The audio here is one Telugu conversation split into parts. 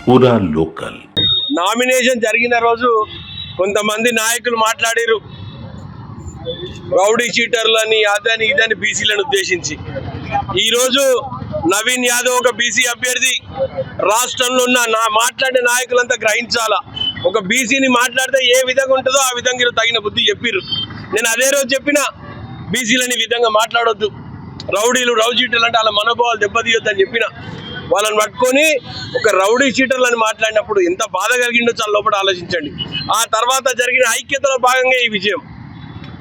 పూరా లోకల్ నామినేషన్ జరిగిన రోజు కొంతమంది నాయకులు మాట్లాడారు రౌడీ షీటర్లని అదని ఇదని బీసీలను ఉద్దేశించి. ఈరోజు నవీన్ యాదవ్ ఒక బీసీ అభ్యర్థి. రాష్ట్రంలో ఉన్న మాట్లాడే నాయకులంతా గ్రహించాలా, ఒక బీసీని మాట్లాడితే ఏ విధంగా ఉంటుందో ఆ విధంగా తగిన బుద్ధి చెప్పిర్రు. నేను అదే రోజు చెప్పిన, బీసీలని ఈ విధంగా మాట్లాడొద్దు, రౌడీలు రౌడీ షీటర్లు అంటే వాళ్ళ మనోభావాలు దెబ్బతీయొద్దు అని చెప్పిన. వాళ్ళని పట్టుకొని ఒక రౌడీ షీటర్లని మాట్లాడినప్పుడు ఎంత బాధ కలిగిండో చాలా లోపల ఆలోచించండి. ఆ తర్వాత జరిగిన ఐక్యతలో భాగంగా ఈ విజయం.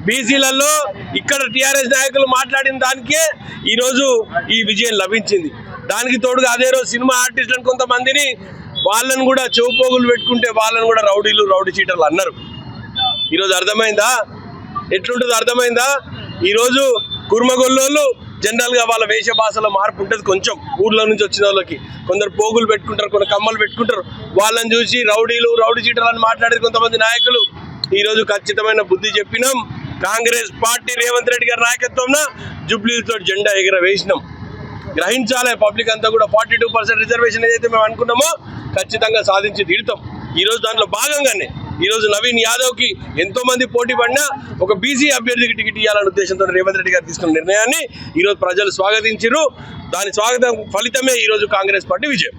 బీసీలలో ఇక్కడ టీఆర్ఎస్ నాయకులు మాట్లాడిన దానికే ఈరోజు ఈ విజయం లభించింది. దానికి తోడుగా అదే రోజు సినిమా ఆర్టిస్టులను కొంతమందిని వాళ్ళని కూడా చెవుపోగులు పెట్టుకుంటే వాళ్ళని కూడా రౌడీలు రౌడీ షీటర్లు అన్నారు. ఈరోజు అర్థమైందా ఎట్లుంటుందో? అర్థమైందా? ఈరోజు కుర్మగొల్లోళ్ళు జనరల్గా వాళ్ళ వేష భాషలో మార్పు ఉంటుంది. కొంచెం ఊర్లో నుంచి వచ్చిన వాళ్ళకి కొందరు పోగులు పెట్టుకుంటారు, కొందరు కమ్మలు పెట్టుకుంటారు. వాళ్ళని చూసి రౌడీలు రౌడీ షీటర్లు అని మాట్లాడే కొంతమంది నాయకులు ఈరోజు ఖచ్చితమైన బుద్ధి చెప్పినాం. కాంగ్రెస్ పార్టీ రేవంత్ రెడ్డి గారి నాయకత్వంన జూబ్లీతో జెండా ఎగరవేసినాం. గ్రహించాలి పబ్లిక్ అంతా కూడా. 42% రిజర్వేషన్ ఏదైతే మేము అనుకున్నామో ఖచ్చితంగా సాధించి తీరుతాం. ఈరోజు దాంట్లో భాగంగానే ఈరోజు నవీన్ యాదవ్కి ఎంతో మంది పోటీ పడినా ఒక బీసీ అభ్యర్థికి టికెట్ ఇవ్వాలనే ఉద్దేశంతో రేవంత్ రెడ్డి గారు తీసుకున్న నిర్ణయాన్ని ఈరోజు ప్రజలు స్వాగతించారు. దాని స్వాగతం ఫలితమే ఈరోజు కాంగ్రెస్ పార్టీ విజయం.